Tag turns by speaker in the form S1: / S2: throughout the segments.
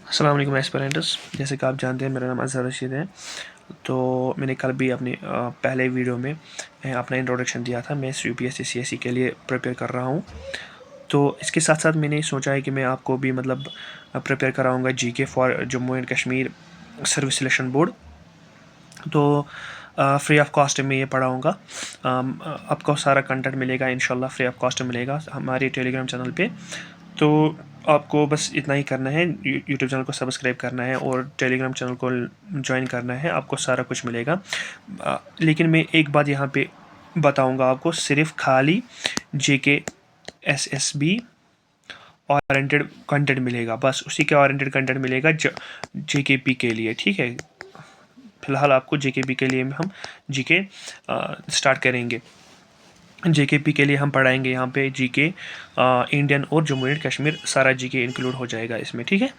S1: अस्सलाम वालेकुम एस्पिरेंट्स। जैसे कि आप जानते हैं मेरा नाम अज़हर रशीद है। तो मैंने कल भी अपने पहले वीडियो में अपना इंट्रोडक्शन दिया था। मैं यूपीएससी सीएसई के लिए प्रिपेयर कर रहा हूँ। तो इसके साथ साथ मैंने सोचा है कि मैं आपको भी मतलब प्रिपेयर कराऊँगा GK for Jammu and Kashmir service selection board. तो फ्री ऑफ कॉस्ट में ये पढ़ाऊँगा। आपको सारा कंटेंट मिलेगा इंशाल्लाह, फ्री ऑफ कॉस्ट मिलेगा हमारे टेलीग्राम चैनल पे। तो आपको बस इतना ही करना है, यूट्यूब चैनल को सब्सक्राइब करना है और टेलीग्राम चैनल को ज्वाइन करना है, आपको सारा कुछ मिलेगा। लेकिन मैं एक बात यहाँ पे बताऊँगा आपको, सिर्फ खाली जेके एसएसबी ओरिएंटेड कंटेंट मिलेगा, बस उसी के ओरिएंटेड कंटेंट मिलेगा जेकेपी के लिए, ठीक है। फिलहाल आपको जेकेपी के लिए हम जीके स्टार्ट करेंगे। जेकेपी के लिए हम पढ़ाएंगे यहाँ पे जीके इंडियन और जम्मू एंड कश्मीर, सारा जीके इंक्लूड हो जाएगा इसमें, ठीक है।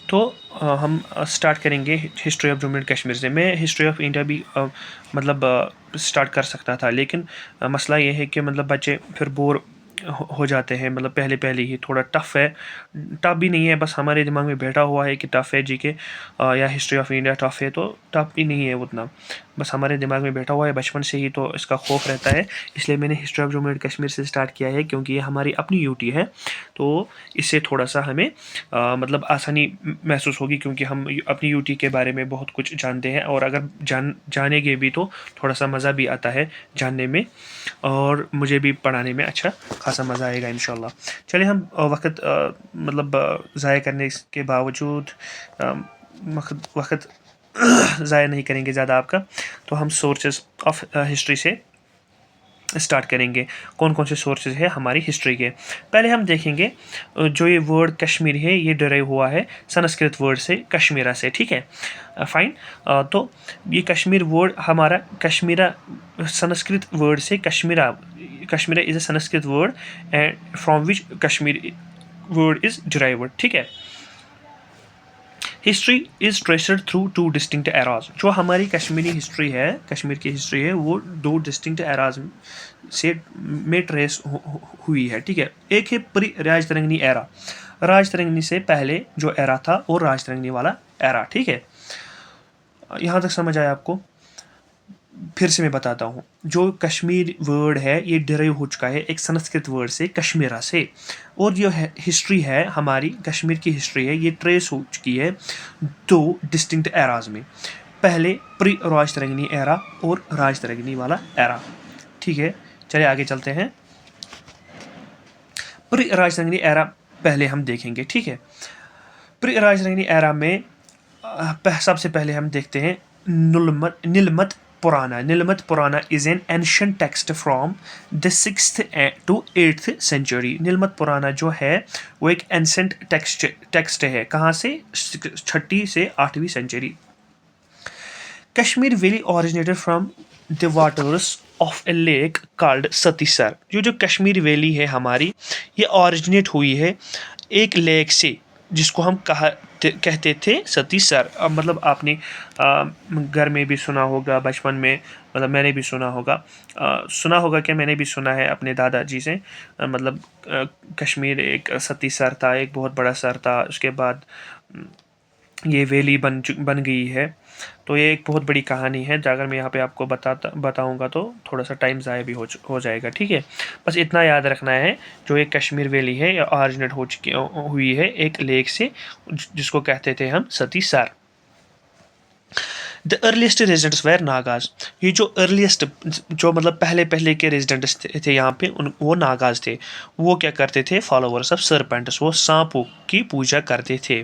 S1: तो हम स्टार्ट करेंगे history of Jammu and Kashmir से। मैं हिस्ट्री ऑफ इंडिया भी मतलब स्टार्ट कर सकता था, लेकिन मसला ये है कि मतलब बच्चे फिर बोर हो जाते हैं। मतलब पहले पहले ही थोड़ा टफ़ है, टफ़ भी नहीं है, बस हमारे दिमाग में बैठा हुआ है कि टफ़ है जीके या हिस्ट्री ऑफ इंडिया टफ़ है, तो टफ़ भी नहीं है उतना, बस हमारे दिमाग में बैठा हुआ है बचपन से ही, तो इसका खौफ रहता है। इसलिए मैंने history of Jammu and Kashmir से स्टार्ट किया है, क्योंकि ये हमारी अपनी यूटी है। तो इससे थोड़ा सा हमें मतलब आसानी महसूस होगी, क्योंकि हम अपनी यूटी के बारे में बहुत कुछ जानते हैं, और अगर जानेंगे भी तो थोड़ा सा मज़ा भी आता है जानने में, और मुझे भी पढ़ाने में अच्छा खासा मज़ा आएगा इंशाल्लाह। चलिए हम वक्त मतलब ज़ाया करने के बावजूद वक्त ज़ाया नहीं करेंगे ज़्यादा आपका। तो हम सोर्सेस ऑफ हिस्ट्री से स्टार्ट करेंगे। कौन कौन से सोर्सेज है हमारी हिस्ट्री के। पहले हम देखेंगे जो ये वर्ड कश्मीर है, ये डराइव हुआ है संस्कृत वर्ड से, कश्मीरा से, ठीक है। फाइन। तो ये कश्मीर वर्ड हमारा कश्मीरा संस्कृत वर्ड से Kashmira is a Sanskrit word and from which Kashmir word is derived, ठीक है। History is traced through two distinct eras. जो हमारी कश्मीरी हिस्ट्री है, कश्मीर की हिस्ट्री है, वो दो डिस्टिंक्ट एराज से में ट्रेस हुई है, ठीक है। एक है प्री राजतरंगिनी एरा, राजतरंगिनी से पहले जो एरा था, और राजतरंगिनी वाला एरा, ठीक है। यहाँ तक समझ आया आपको? फिर से मैं बताता हूँ, जो कश्मीर वर्ड है ये डिराइव हो चुका है एक संस्कृत वर्ड से, कश्मीरा से, और जो है हिस्ट्री है हमारी कश्मीर की हिस्ट्री है, ये ट्रेस हो चुकी है दो डिस्टिंक्ट एराज में। पहले प्री राजतरंगिनी एरा और राजतरंगिनी वाला एरा, ठीक है। चलिए आगे चलते हैं। प्री राजतरंगिनी एरा पहले हम देखेंगे, ठीक है। प्री राजतरंगिनी एरा में सबसे पहले हम देखते हैं नीलमत Purana. Nilamata Purana is an ancient text from the 6th to 8th century. Nilamata Purana जो है वो एक एंशिएंट टेक्स्ट है, कहाँ से? 6ठी से 8वीं century. Kashmir valley originated from the waters of a lake called Satisar. जो कश्मीर वैली है हमारी, ये ओरिजिनेट हुई है एक लेक से, जिसको हम कहते थे सतीसर। अब मतलब आपने घर में भी सुना होगा, बचपन में, मतलब मैंने भी सुना होगा कि मैंने भी सुना है अपने दादाजी से। मतलब कश्मीर एक सतीसर था, एक बहुत बड़ा सर था, उसके बाद ये वैली बन गई है। तो ये एक बहुत बड़ी कहानी है, अगर मैं यहाँ पे आपको बताऊँगा तो थोड़ा सा टाइम ज़ाया भी हो जाएगा, ठीक है। बस इतना याद रखना है, जो एक कश्मीर वैली है ये ऑरिजिनेट हुई है एक लेक से, जिसको कहते थे हम Satisar. The earliest residents were Nagas. ये जो अर्लीस्ट, जो मतलब पहले के रेजिडेंट्स थे यहाँ पे, वो नागाज थे। वो क्या करते थे? फॉलोवर्स ऑफ सरपेंट्स, वो सांपों की पूजा करते थे।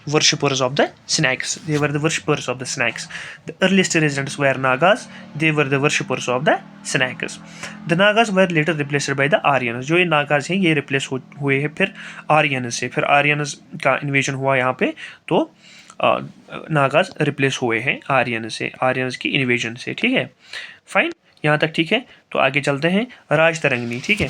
S1: Worshippers of the snakes. They were the worshippers of the snakes. The earliest residents were Nagas. They were the worshippers of the snakes. The Nagas were later replaced by the Aryans. जो ये Nagas हैं ये replace हुए हैं फिर आर्यन से। फिर Aryans का इन्वेजन हुआ यहाँ पे, तो नागाज रिप्लेस हुए हैं आर्यन से, आर्यंस की इन्वेजन से, ठीक है। फाइन, यहाँ तक ठीक है। तो आगे चलते हैं राजतरंगिनी, ठीक है।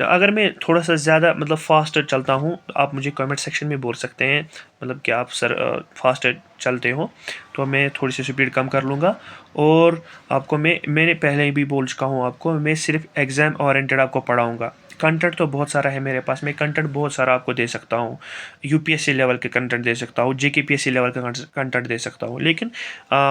S1: अगर मैं थोड़ा सा ज़्यादा मतलब फास्ट चलता हूँ, आप मुझे कमेंट सेक्शन में बोल सकते हैं मतलब कि आप सर फास्ट चलते हो, तो मैं थोड़ी सी स्पीड कम कर लूँगा। और आपको मैंने पहले ही भी बोल चुका हूँ आपको, मैं सिर्फ एग्ज़ाम ओरिएंटेड आपको पढ़ाऊँगा, कंटेंट तो बहुत सारा है मेरे पास, मैं कंटेंट बहुत सारा आपको दे सकता हूँ। यूपीएससी लेवल के कंटेंट दे सकता हूँ, जेकेपीएससी लेवल का कंटेंट दे सकता हूँ, लेकिन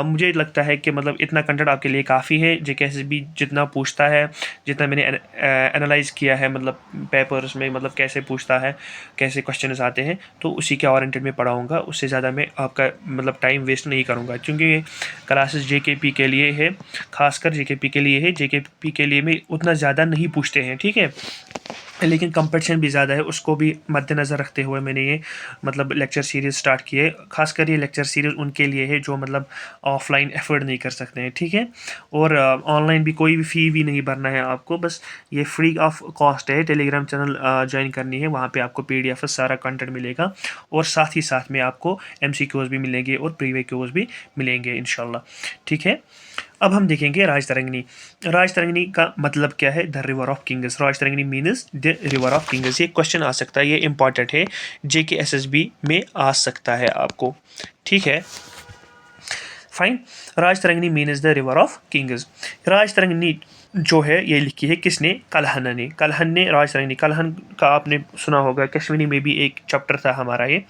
S1: मुझे लगता है कि मतलब इतना कंटेंट आपके लिए काफ़ी है। जेकेएसएसबी जितना पूछता है, जितना मैंने एनालाइज किया है, मतलब पेपर्स में मतलब कैसे पूछता है, कैसे क्वेश्चन आते हैं, तो उसी के ओरिएंटेड में पढ़ाऊँगा। उससे ज़्यादा मैं आपका मतलब टाइम वेस्ट नहीं करूँगा, क्योंकि ये क्लासेस जेकेपी के लिए है, खासकर जेकेपी के लिए है। जेकेपी के लिए में उतना ज़्यादा नहीं पूछते हैं, ठीक है, लेकिन कंपटीशन भी ज़्यादा है, उसको भी मद्देनज़र रखते हुए मैंने ये मतलब लेक्चर सीरीज़ स्टार्ट की है। खासकर ये लेक्चर सीरीज़ उनके लिए है जो मतलब ऑफलाइन एफर्ड नहीं कर सकते हैं, ठीक है, और ऑनलाइन भी कोई भी फ़ी भी नहीं भरना है आपको, बस ये फ्री ऑफ कॉस्ट है। टेलीग्राम चैनल ज्वाइन करनी है, वहाँ पे आपको PDF सारा कंटेंट मिलेगा, और साथ ही साथ में आपको MCQs भी मिलेंगे और प्रीवियस क्यूज भी मिलेंगे इंशाल्लाह, ठीक है। अब हम देखेंगे राजतरंगिनी। राजतरंगिनी का मतलब क्या है? The river of kings. Rajatarangini means the river of kings. ये क्वेश्चन आ सकता है, ये इंपॉर्टेंट है, JKSSB में आ सकता है आपको, ठीक है, fine. Rajatarangini means the river of kings. Rajatarangini जो है ये लिखी है किसने? कलहन ने। कलहन ने राजतरंगिनी, कलहन का आपने सुना होगा, कश्मीरी में भी एक चैप्टर था हमारा ये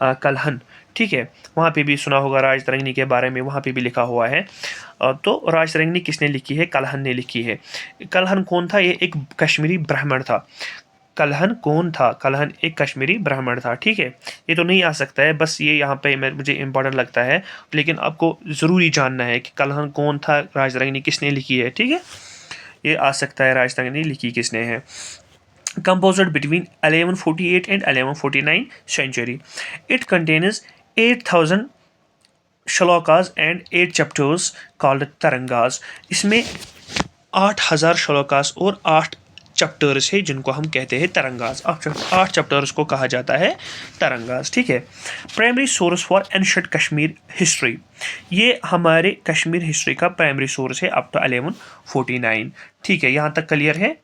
S1: कलहन, ठीक है, वहाँ पे भी सुना होगा राजतरंगिनी के बारे में, वहाँ पे भी लिखा हुआ है। तो राजतरंगिनी किसने लिखी है? कलहन ने लिखी है। कलहन कौन था? ये एक कश्मीरी ब्राह्मण था। कलहन कौन था? कलहन एक कश्मीरी ब्राह्मण था, ठीक है। ये तो नहीं आ सकता है, बस ये यहाँ पे मुझे इंपॉर्टेंट लगता है, लेकिन आपको ज़रूरी जानना है कि कलहन कौन था, राजतरंगिनी किसने लिखी है, ठीक है। ये आ सकता है राजतरंगिनी लिखी किसने है। Composed between 1148 and 1149 century. It contains 8,000 shlokas and 8 chapters called tarangas. इसमें 8,000 श्लोकास और 8 चैप्टर्स है जिनको हम कहते हैं तरंगास। 8 चैप्टर्स को कहा जाता है तरंगास, ठीक है। Primary source for ancient Kashmir history. ये हमारे कश्मीर हिस्ट्री का प्राइमरी सोर्स है अप टू 1149, ठीक है। यहाँ तक क्लियर है?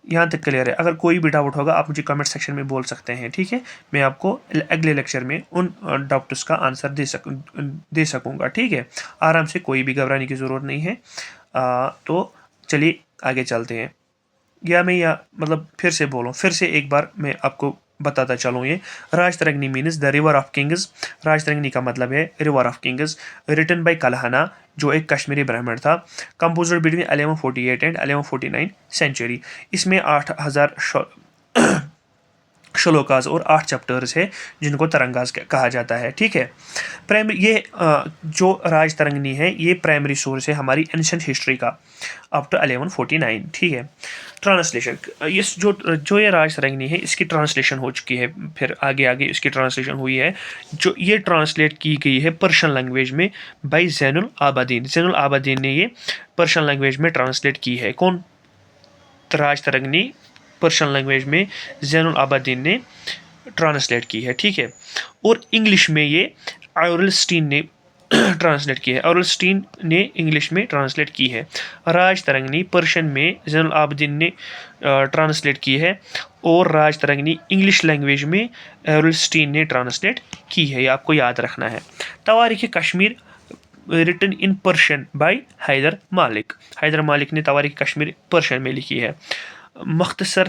S1: यहाँ तक क्लियर है। अगर कोई भी डाउट होगा आप मुझे कमेंट सेक्शन में बोल सकते हैं, ठीक है, मैं आपको अगले लेक्चर में उन डाउट्स का आंसर दे सकूँगा, ठीक है। आराम से, कोई भी घबराने की ज़रूरत नहीं है। तो चलिए आगे चलते हैं। या मैं या मतलब फिर से एक बार मैं आपको बताता चलूँ। ये Rajatarangini means the river of kings. Rajatarangini का मतलब है river of kings. Written by Kalhana, जो एक कश्मीरी ब्राह्मण था। Composed between 1148 and 1149 century. इसमें 8,000 श्लोकास और 8 चैप्टर्स है जिनको तरंगास कहा जाता है, ठीक है। प्राइमरी ये जो राजतरंगिनी है ये प्राइमरी सोर्स है हमारी एंशिएंट हिस्ट्री का अप टू 1149, ठीक है। ट्रांसलेशन, इस जो ये राजतरंगिनी है इसकी ट्रांसलेशन हो चुकी है, फिर आगे आगे इसकी ट्रांसलेशन हुई है। जो ये ट्रांसलेट की गई है पर्शियन लैंग्वेज में बाय ज़ैनुल आबदीन। ज़ैनुल आबदीन ने ये पर्शियन लैंग्वेज में ट्रांसलेट की है। कौन? राजतरंगिनी पर्शियन लैंग्वेज में ज़ैनुल आबदीन ने ट्रांसलेट की है, ठीक है। और इंग्लिश में ये ऑरेल स्टीन ने ट्रांसलेट की है। ऑरेल स्टीन ने इंग्लिश में ट्रांसलेट की है। राजतरंगिनी पर्शियन में ज़ैनुल आबदीन ने ट्रांसलेट की है, और राजतरंगिनी इंग्लिश लैंग्वेज में ऑरेल स्टीन ने ट्रांसलेट की है। ये आपको याद रखना है। Tawarikh Kashmir written in Persian by Haidar Malik. Haidar मालिक ने तवारीख़ कश्मीर पर्शियन में लिखी है। मुख्तसर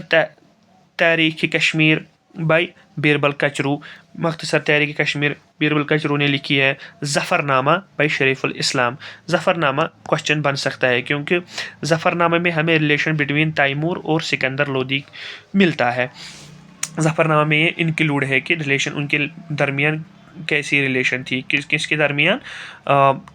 S1: तारीख़ कश्मीर बाय बीरबल कचरू। मुख्तसर तारीख़ कश्मीर बीरबल कचरू ने लिखी है। ज़फ़रनामा बाय शरीफुल इस्लाम। ज़फ़रनामा क्वेश्चन बन सकता है, क्योंकि ज़फ़रनामा में हमें रिलेशन बिटवीन तैमूर और सिकंदर लोदी मिलता है। ज़फ़रनामा में ये इंक्लूड है कि रिलेशन उनके दरमियान कैसी रिलेशन थी, किसके दरमियान,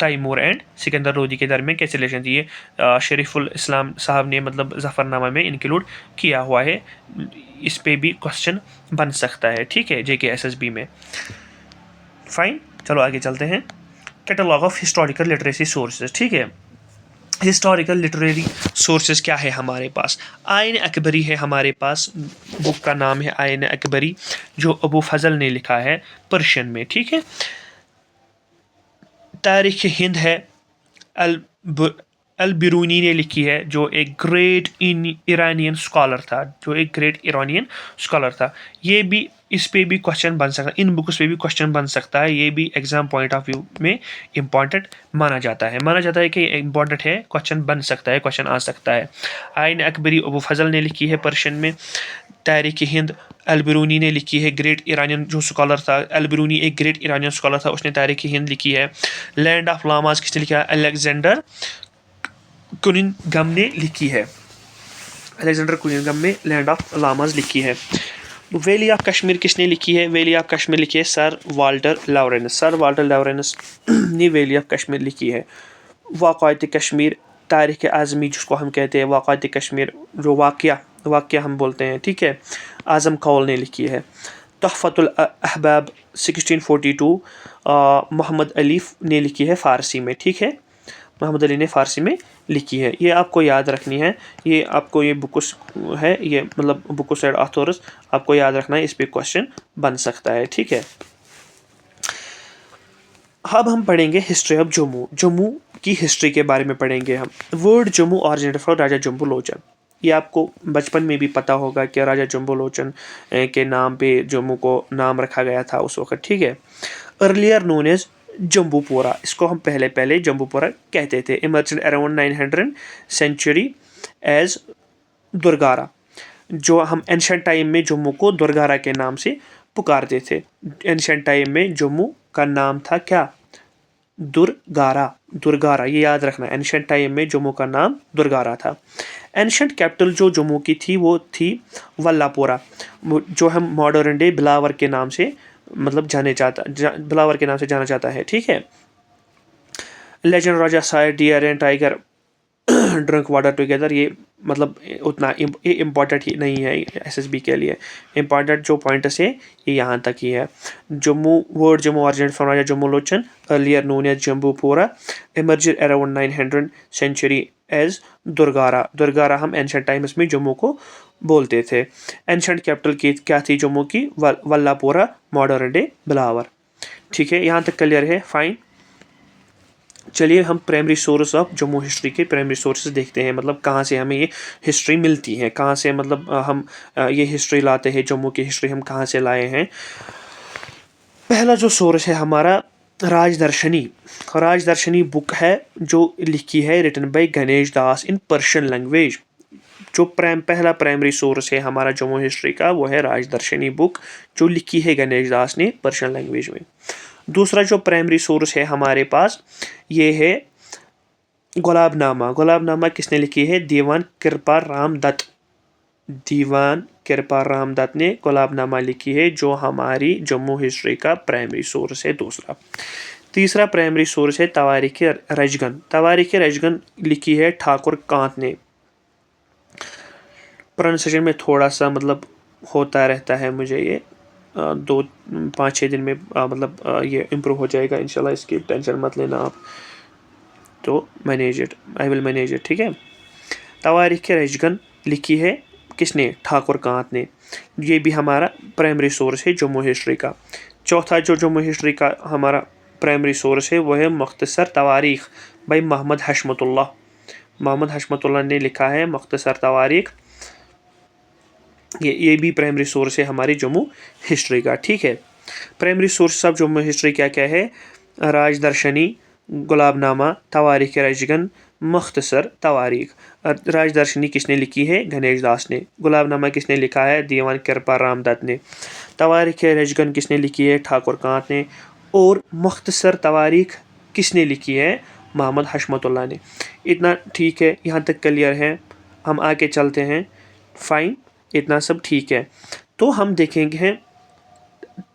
S1: तैमूर एंड सिकंदर लोदी के दरमियान कैसी रिलेशन थी। ये शरीफुल इस्लाम साहब ने मतलब ज़फ़रनामा में इंक्लूड किया हुआ है। इस पे भी क्वेश्चन बन सकता है, ठीक है, JKSSB में। फाइन, चलो आगे चलते हैं। Catalogue of historical literacy sources, ठीक है। हिस्टोरिकल लिटरेरी सोर्सेज क्या है हमारे पास? आयन अकबरी है हमारे पास, बुक का नाम है आयन अकबरी, जो अबू फजल ने लिखा है पर्शियन में, ठीक है। तारीख़ हिंद है, अल बिरूनी ने लिखी है, जो एक ग्रेट ईरानियन स्कॉलर था, ये भी इस पे भी क्वेश्चन बन सकता है, इन बुक्स पे भी क्वेश्चन बन सकता है। ये भी एग्जाम पॉइंट ऑफ व्यू में इम्पॉर्टेंट माना जाता है कि इम्पॉर्टेंट है, क्वेश्चन बन सकता है, क्वेश्चन आ सकता है। आइन अकबरी अबू फजल ने लिखी है पर्शियन में। तारीख हिंद अल-बिरूनी ने लिखी है, ग्रेट ईरानियन जो स्कॉलर था। अल-बिरूनी एक ग्रेट ईरानियन स्कॉलर था, उसने तारीख हिंद लिखी है। लैंड ऑफ लामाज किसने लिखा है? अलेक्जेंडर कुनिंघम ने लिखी है। अलेक्जेंडर कुनिंघम ने लैंड ऑफ लामाज लिखी है। वैली ऑफ कश्मीर किसने लिखी है? वैली ऑफ कश्मीर लिखी है sir Walter Lawrence. Sir Walter Lawrence ने वैली ऑफ कश्मीर लिखी है। वाक़ात कश्मीर, तारीख़ आज़मी जिसको हम कहते हैं, वाक़ात कश्मीर जो वाक़या हम बोलते हैं, ठीक है, आज़म कौल ने लिखी है। तोहफ़तुल अहबाब 1642 मोहम्मद अली ने लिखी है फ़ारसी में, ठीक है, मोहम्मद अली ने फ़ारसी में लिखी है। ये आपको याद रखनी है, ये आपको ये बुक्स है, ये मतलब बुक साइड ऑथर्स आपको याद रखना है, इस पे क्वेश्चन बन सकता है, ठीक है। अब हम पढ़ेंगे हिस्ट्री ऑफ जम्मू। जम्मू की हिस्ट्री के बारे में पढ़ेंगे हम। वर्ड जम्मू ऑरिजिनेटेड फ्रॉम राजा जम्बू लोचन। ये आपको बचपन में भी पता होगा कि राजा जम्बू लोचन के नाम पे जम्मू को नाम रखा गया था उस वक्त, ठीक है। अर्लियर नोन एज जम्बूपुरा, इसको हम पहले जम्बूपुरा कहते थे। इमर्जेंट अराउंड 900 सेंचुरी एज दुर्गारा, जो हम एंशिएंट टाइम में जम्मू को दुर्गारा के नाम से पुकारते थे। एंशिएंट टाइम में जम्मू का नाम था क्या? दुर्गारा। दुर्गारा, ये याद रखना। एंशिएंट टाइम में जम्मू का नाम दुर्गारा था। एंशिएंट कैपिटल जो जम्मू की थी वो थी वल्लापोरा, जो हम मॉडर्न डे बिलावर के नाम से मतलब बिलावर के नाम से जाना जाता है, ठीक है। Legend raja sire deer and tiger drink water together, ये मतलब उतना ये इम्पॉर्टेंट ही नहीं है एसएसबी के लिए। इम्पॉर्टेंट जो पॉइंट्स है ये यहाँ तक ही है। Jammu, word Jammu originated from Raja Jammu Lochan, earlier known as Jambupura, emerged around 900 century as Durgara. Durgara हम एंशिएंट टाइम्स में जम्मू को बोलते थे। एंशिएंट कैपिटल की क्या थी जम्मू की? वल्लापोरा, मॉडर्न डे बिलावर, ठीक है। यहाँ तक क्लियर है? फाइन। चलिए हम primary source of Jammu history के प्राइमरी सोर्सेज देखते हैं, मतलब कहाँ से हमें ये हिस्ट्री मिलती है, कहाँ से मतलब हम ये हिस्ट्री लाते हैं, जम्मू की हिस्ट्री हम कहाँ से लाए हैं। पहला जो सोर्स है हमारा राजदर्शनी। राजदर्शनी बुक है जो लिखी है, written by Ganesh Das in Persian language. जो पहला प्राइमरी सोर्स है हमारा जम्मू हिस्ट्री का वो है राजदर्शनी बुक, जो लिखी है गणेश दास ने पर्शियन लैंग्वेज में। दूसरा जो प्राइमरी सोर्स है हमारे पास ये है गुलाबनामा। गुलाबनामा किसने लिखी है? दीवान कृपा राम दत्त। दीवान कृपा राम दत्त ने गुलाबनामा लिखी है, जो हमारी जम्मू हिस्ट्री का प्राइमरी सोर्स है दूसरा। तीसरा प्राइमरी सोर्स है तवारीख रजगन। तवारीख रजगन लिखी है ठाकुर कांत ने। प्रोनाउंसिएशन में थोड़ा सा मतलब होता रहता है मुझे, ये 2-5-6 दिन में मतलब ये इम्प्रूव हो जाएगा इंशाल्लाह, इसकी टेंशन मत लेना आप। तो manage it, I will manage it, ठीक है। तवारीख रजगन लिखी है किसने? ठाकुर कांत ने। ये भी हमारा प्राइमरी सोर्स है जम्मू हिस्ट्री का। चौथा जो जम्मू हिस्ट्री का हमारा प्राइमरी सोर्स है वो है मुख्तसर तवारीख बाय मोहम्मद हशमतुल्लाह। मोहम्मद हशमतुल्लाह ने लिखा है मुख्तसर तवारीख। ये भी प्राइमरी सोर्स है हमारी जम्मू हिस्ट्री का, ठीक है। Primary source of Jammu history क्या क्या है? राजदर्शनी, गुलाबनामा, तवारीख रजगन, मुख्तसर तवारीख। राजदर्शनी किसने लिखी है? गणेश दास ने। गुलाबनामा किसने लिखा है? दीवान कृपा राम दत्त ने। तवारीख रजगन किसने लिखी है? ठाकुर कांत ने। और मुख्तसर तवारीख किसने लिखी है? मोहम्मद हशमतुल्लाह ने। इतना ठीक है, यहाँ तक क्लियर है। हम आगे चलते हैं। फाइन, इतना सब ठीक है। तो हम देखेंगे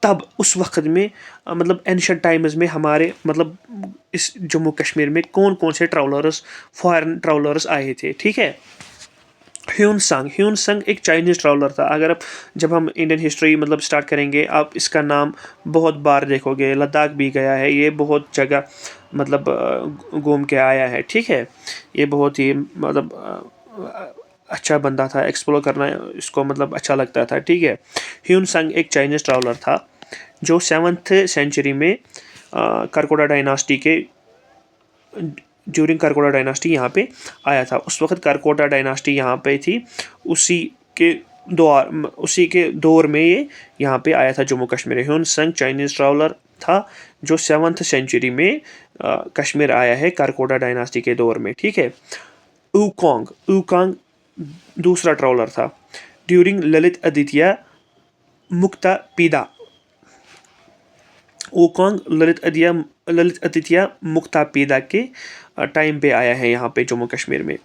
S1: तब उस वक्त में मतलब एंशिएंट टाइम्स में हमारे मतलब इस जम्मू कश्मीर में कौन कौन से ट्रैवलर्स, फॉरेन ट्रैवलर्स आए थे, ठीक है। ह्यून संग एक चाइनीज़ ट्रैवलर था। अगर आप जब हम इंडियन हिस्ट्री मतलब स्टार्ट करेंगे, आप इसका नाम बहुत बार देखोगे। लद्दाख भी गया है, ये बहुत जगह मतलब घूम के आया है, ठीक है। ये बहुत ही मतलब अच्छा बंदा था, एक्सप्लोर करना इसको मतलब अच्छा लगता था, ठीक है। ह्यून संग एक चाइनीज़ ट्रैवलर था जो 7th सेंचुरी में करकोटा डायनास्टी के ड्यूरिंग करकोटा डायनास्टी यहाँ पे आया था। उस वक्त करकोटा डायनास्टी यहाँ पे थी, उसी के उसी के दौर में ये यहाँ पे आया था जम्मू कश्मीर। ह्यून संग चाइनीज़ ट्रैवलर था जो 7th सेंचुरी में कश्मीर आया है करकोटा डायनास्टी के दौर में, ठीक है। ऊकांग दूसरा ट्रैवलर था। ड्यूरिंग ललित आदित्य मुक्तापीदा के टाइम पे आया है यहाँ पे जम्मू कश्मीर में।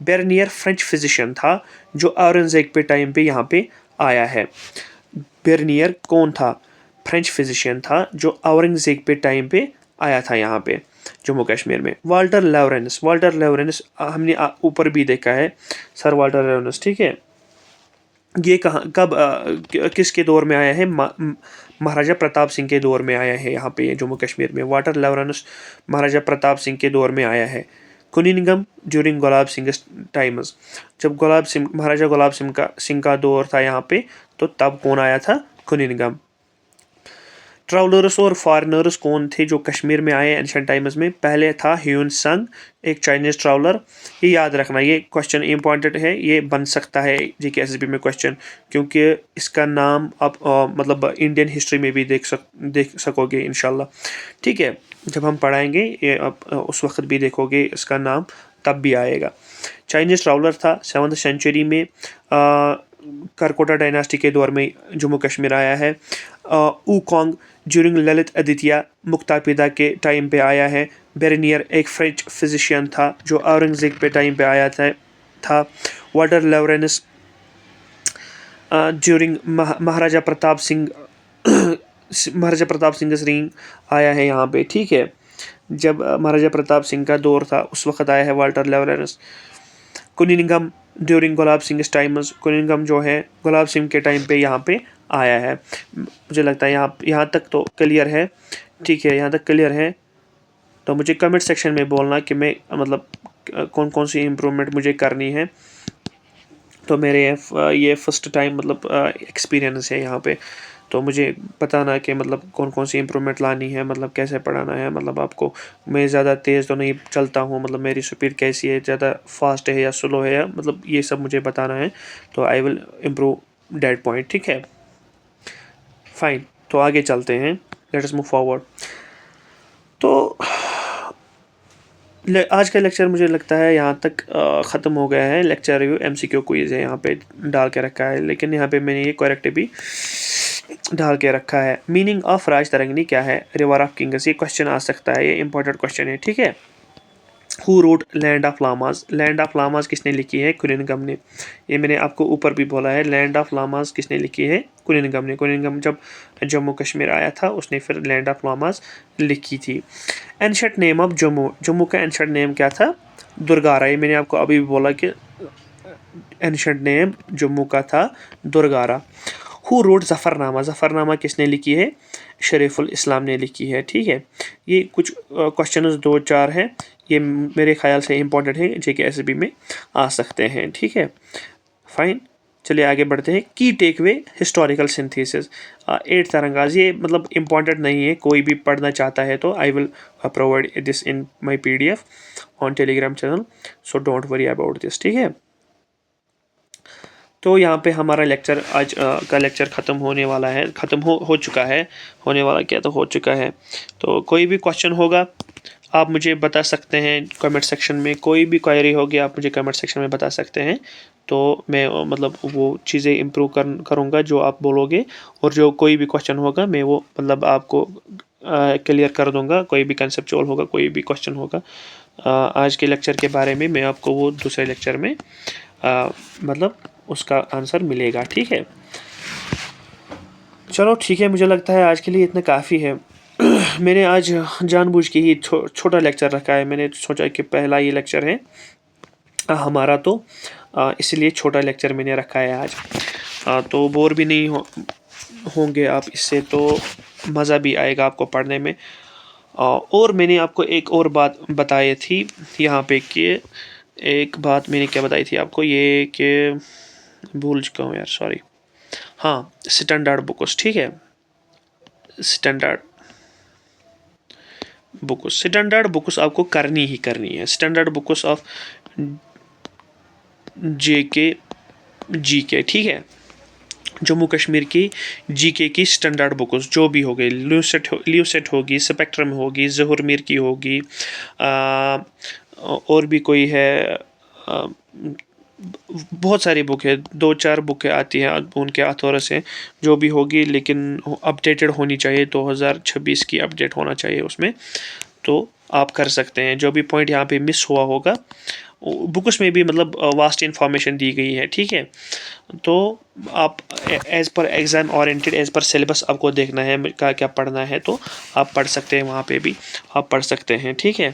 S1: बेरनियर फ्रेंच फिजिशियन था जो औरंगजेब पे टाइम पे यहाँ पे आया है। बेरनियर कौन था? फ्रेंच फिजिशियन था जो औरंगजेब पे टाइम पे आया था यहाँ पे जम्मू कश्मीर में। वाल्टर लॉरेंस हमने ऊपर भी देखा है, सर वाल्टर लॉरेंस, ठीक है। ये कहाँ कब किसके दौर में आया है? महाराजा प्रताप सिंह के दौर में आया है यहाँ पे जम्मू कश्मीर में। वाटर लॉरेंस महाराजा प्रताप सिंह के दौर में आया है। कुनिनगम ड्यूरिंग गुलाब सिंह टाइम्स, जब महाराजा गुलाब सिंह का दौर था यहाँ पे, तो तब कौन आया था? कुनिनगम। ट्रैवलर्स और फॉरेनर्स कौन थे जो कश्मीर में आए एंशिएंट टाइम्स में? पहले था ह्यून संग, एक चाइनीज़ ट्रैवलर। ये याद रखना, ये क्वेश्चन इंपॉर्टेंट है, ये बन सकता है जीकेएसबी में क्वेश्चन, क्योंकि इसका नाम आप मतलब इंडियन हिस्ट्री में भी देख सकोगे इंशाल्लाह, ठीक है। जब हम पढ़ाएंगे ये आप उस वक्त भी देखोगे इसका नाम, तब भी आएगा। चाइनीज़ ट्रैवलर था, 7th सेंचुरी में करकोटा डायनास्टी के दौर में जम्मू कश्मीर आया है। ऊकोंग ड्यूरिंग ललित आदित्य मुक्तापीदा के टाइम पे आया है। बेरनियर एक फ्रेंच फिजिशियन था जो औरंगजेब पे टाइम पे आया था। वाटर लॉरेंस ड्यूरिंग महाराजा प्रताप सिंह रिंग आया है यहाँ पे, ठीक है। जब महाराजा प्रताप सिंह का दौर था उस वक्त आया है Walter Lawrence. कुनिनगम during Gulab Singh times, कुनिनगम जो है गुलाब सिंह के टाइम पे यहाँ पे आया है। मुझे लगता है यहाँ तक तो क्लियर है, ठीक है। यहाँ तक क्लियर है तो मुझे कमेंट सेक्शन में बोलना कि मैं मतलब कौन कौन सी इम्प्रूवमेंट मुझे करनी है। तो मेरे ये फर्स्ट टाइम मतलब एक्सपीरियंस है यहाँ पे, तो मुझे बताना कि मतलब कौन कौन सी इम्प्रूवमेंट लानी है, मतलब कैसे पढ़ाना है। मतलब आपको मैं ज़्यादा तेज़ तो नहीं चलता हूँ, मतलब मेरी स्पीड कैसी है, ज़्यादा फास्ट है या स्लो है, या मतलब ये सब मुझे बताना है, तो I will improve that point, ठीक है। फाइन, तो आगे चलते हैं, लेट अस मूव फॉरवर्ड। तो आज का लेक्चर मुझे लगता है यहाँ तक ख़त्म हो गया है। लेक्चर रिव्यू MCQ क्विज़ है यहाँ पे डाल के रखा है, लेकिन यहाँ पे मैंने ये करेक्ट भी डाल के रखा है। मीनिंग ऑफ राज तरंगिणी क्या है? रिवर ऑफ किंग्स, ये क्वेश्चन आ सकता है, ये इंपॉर्टेंट क्वेश्चन है, ठीक है। Who wrote land of lamas, land of lamas किसने लिखी है? कुनिनगम ने। ये मैंने आपको ऊपर भी बोला है, लैंड ऑफ लामाज किसने लिखी है? कुनिनगम ने। कुनिनगम जब जम्मू कश्मीर आया था उसने फिर लैंड ऑफ लामाज लिखी थी। Ancient name of Jammu, Jammu का एंशिएंट नेम क्या था? दुर्गारा। ये मैंने आपको अभी भी बोला कि एंशिएंट नेम जम्मू का था दुर्गारा। हु रोट ज़फ़रनामा, ज़फ़रनामा किसने लिखी है? शरीफुल इस्लाम ने लिखी है, ठीक है। ये कुछ क्वेश्चन 2-4 हैं, ये मेरे ख्याल से इंपॉर्टेंट है, JKSB में आ सकते हैं, ठीक है। फाइन, चलिए आगे बढ़ते हैं। की टेक वे हिस्टोरिकल सिंथेसिस 8 तरंगाज, ये मतलब इंपॉर्टेंट नहीं है, कोई भी पढ़ना चाहता है तो I will provide this in my PDF on Telegram channel, so don't worry about this, ठीक है। तो यहाँ पे हमारा लेक्चर आज का लेक्चर ख़त्म होने वाला है, ख़त्म हो चुका है, होने वाला क्या तो हो चुका है। तो कोई भी क्वेश्चन होगा आप मुझे बता सकते हैं कमेंट सेक्शन में, कोई भी क्वेरी होगी आप मुझे कमेंट सेक्शन में बता सकते हैं, तो मैं मतलब वो चीज़ें इम्प्रूव करूँगा जो आप बोलोगे, और जो कोई भी क्वेश्चन होगा मैं वो मतलब आपको क्लियर कर दूँगा। कोई भी कंसेप्चुअल होगा, कोई भी क्वेश्चन होगा आज के लेक्चर के बारे में, मैं आपको वो दूसरे लेक्चर में मतलब उसका आंसर मिलेगा, ठीक है। चलो ठीक है, मुझे लगता है आज के लिए इतना काफ़ी है। मैंने आज जानबूझ के ही छोटा लेक्चर रखा है, मैंने सोचा कि पहला ये लेक्चर है हमारा, तो इसलिए छोटा लेक्चर मैंने रखा है आज। तो बोर भी नहीं होंगे आप इससे, तो मज़ा भी आएगा आपको पढ़ने में। और मैंने आपको एक और बात बताई थी यहाँ पे कि एक बात मैंने क्या बताई थी आपको, ये कि भूल चुका हूँ यार, सॉरी। हाँ, स्टैंडर्ड बुक्स, ठीक है। स्टैंडर्ड बुक्स आपको करनी ही करनी है। Standard books of JK GK, ठीक है। जम्मू कश्मीर की जीके की स्टैंडर्ड बुक्स जो भी हो गई, ल्यूसेट होगी, स्पेक्ट्रम होगी, ज़हुर मीर की होगी, और भी कोई है, बहुत सारी बुक है, 2-4 बुकें आती हैं उनके ऑथर से, जो भी होगी लेकिन अपडेटेड होनी चाहिए, 2026 की अपडेट होना चाहिए उसमें। तो आप कर सकते हैं, जो भी पॉइंट यहाँ पे मिस हुआ होगा बुक्स में भी मतलब वास्ट इन्फॉर्मेशन दी गई है, ठीक है। तो आप as per exam oriented, as per syllabus आपको देखना है क्या क्या पढ़ना है, तो आप पढ़ सकते हैं, वहाँ पे भी आप पढ़ सकते हैं, ठीक है।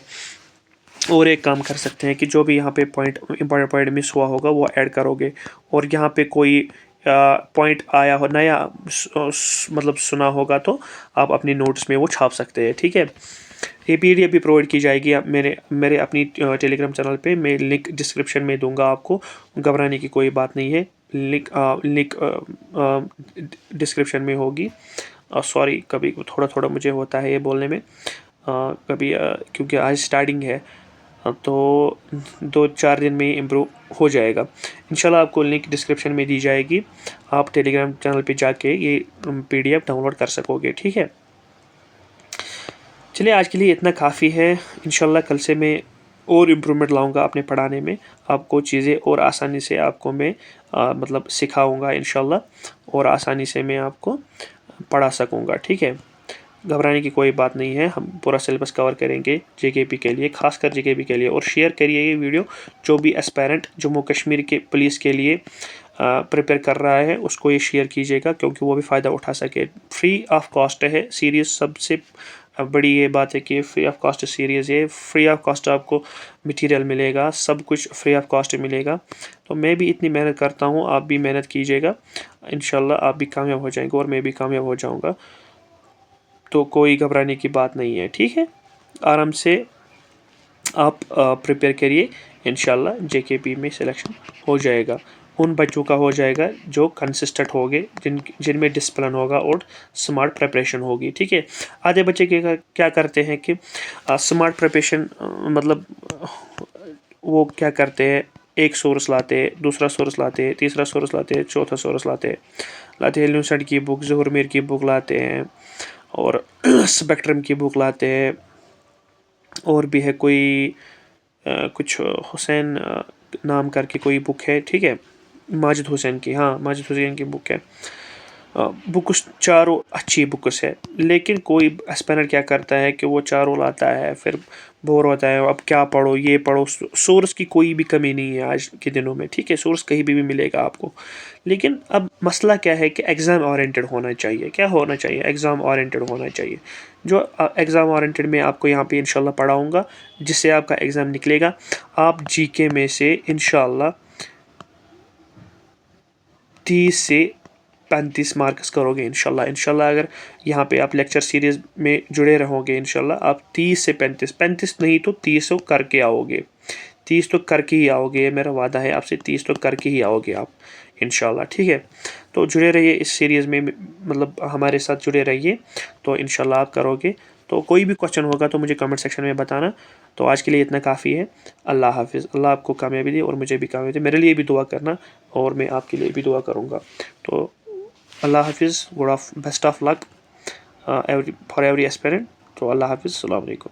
S1: और एक काम कर सकते हैं कि जो भी यहाँ पे पॉइंट इंपॉर्टेंट पॉइंट मिस हुआ होगा वो ऐड करोगे, और यहाँ पे कोई पॉइंट आया हो नया मतलब सुना होगा तो आप अपनी नोट्स में वो छाप सकते हैं, ठीक है। ये PDF भी प्रोवाइड की जाएगी आप मेरे अपनी टेलीग्राम चैनल पे, मैं लिंक डिस्क्रिप्शन में दूंगा आपको, घबराने की कोई बात नहीं है। लिंक डिस्क्रिप्शन में होगी। सॉरी, कभी थोड़ा थोड़ा मुझे होता है ये बोलने में, कभी क्योंकि आज स्टार्टिंग है, तो 2-4 दिन में इम्प्रूव हो जाएगा इंशाल्लाह। आपको लिंक डिस्क्रिप्शन में दी जाएगी, आप टेलीग्राम चैनल पे जाके ये PDF डाउनलोड कर सकोगे, ठीक है। चलिए, आज के लिए इतना काफ़ी है। इंशाल्लाह कल से मैं और इम्प्रूवमेंट लाऊंगा अपने पढ़ाने में, आपको चीज़ें और आसानी से आपको मैं मतलब सिखाऊंगा इंशाल्लाह, और आसानी से मैं आपको पढ़ा सकूंगा, ठीक है। घबराने की कोई बात नहीं है, हम पूरा सिलेबस कवर करेंगे JKP के लिए, खासकर JKP के लिए। और शेयर करिए ये वीडियो, जो भी एस्पायरेंट जम्मू कश्मीर के पुलिस के लिए प्रिपेयर कर रहा है उसको ये शेयर कीजिएगा, क्योंकि वो भी फ़ायदा उठा सके। फ्री ऑफ कॉस्ट है सीरीज़, सबसे बड़ी ये बात है कि फ्री ऑफ कॉस्ट सीरीज़ है, फ्री ऑफ कॉस्ट आपको मटेरियल मिलेगा, सब कुछ फ्री ऑफ कॉस्ट मिलेगा। तो मैं भी इतनी मेहनत करता हूँ, आप भी मेहनत कीजिएगा, इंशाल्लाह आप भी कामयाब हो जाएंगे और मैं भी कामयाब हो जाऊँगा। तो कोई घबराने की बात नहीं है, ठीक है। आराम से आप प्रिपेयर करिए, इंशाल्लाह JKP में सिलेक्शन हो जाएगा। उन बच्चों का हो जाएगा जो कंसिस्टेंट होंगे, जिनमें डिसिप्लिन होगा और स्मार्ट प्रिपरेशन होगी, ठीक है। आधे बच्चे क्या करते हैं कि स्मार्ट प्रिपरेशन मतलब वो क्या करते हैं, एक सोर्स लाते, दूसरा सोर्स लाते, तीसरा सोर्स लाते, चौथा सोर्स लाते हैं ल्यूसेंट की बुक, ज़हुर मीर की बुक लाते हैं, और स्पेक्ट्रम की बुक लाते हैं, और भी है कोई कुछ हुसैन नाम करके कोई बुक है, ठीक है, माजिद हुसैन की, हाँ माजिद हुसैन की बुक है। बुक्स चारों अच्छी बुक्स है, लेकिन कोई एस्पायरेंट क्या करता है कि वो चारों लाता है, फिर बोर होता है, अब क्या पढ़ो, ये पढ़ो। सोर्स की कोई भी कमी नहीं है आज के दिनों में, ठीक है, सोर्स कहीं भी मिलेगा आपको। लेकिन अब मसला क्या है कि एग्ज़ाम ओरिएंटेड होना चाहिए, क्या होना चाहिए, एग्ज़ाम ओरिएंटेड होना चाहिए। जो एग्ज़ाम ओरिएंटेड में आपको यहाँ पे इंशाल्लाह पढ़ाऊँगा, जिससे आपका एग्ज़ाम निकलेगा, आप GK में से इंशाल्लाह 30 से 35 मार्क्स करोगे इंशाल्लाह। अगर यहाँ पे आप लेक्चर सीरीज़ में जुड़े रहोगे इंशाल्लाह, आप 30 से 35 नहीं तो 30 तो करके आओगे, 30 तो करके ही आओगे, ये मेरा वादा है आपसे, 30 तो करके ही आओगे आप इंशाल्लाह, ठीक है। तो जुड़े रहिए इस सीरीज़ में, मतलब हमारे साथ जुड़े रहिए, तो इंशाल्लाह आप करोगे। तो कोई भी क्वेश्चन होगा तो मुझे कमेंट सेक्शन में बताना। तो आज के लिए इतना काफ़ी है। अल्लाह हाफिज़। अल्लाह आपको कामयाबी दे और मुझे भी कामयाबी दे, मेरे लिए भी दुआ करना और मैं आपके लिए भी दुआ करूँगा। तो अल्लाह हाफिज़, best of luck for every aspirant. तो अल्लाह हाफिज़, अस्सलाम वालेकुम।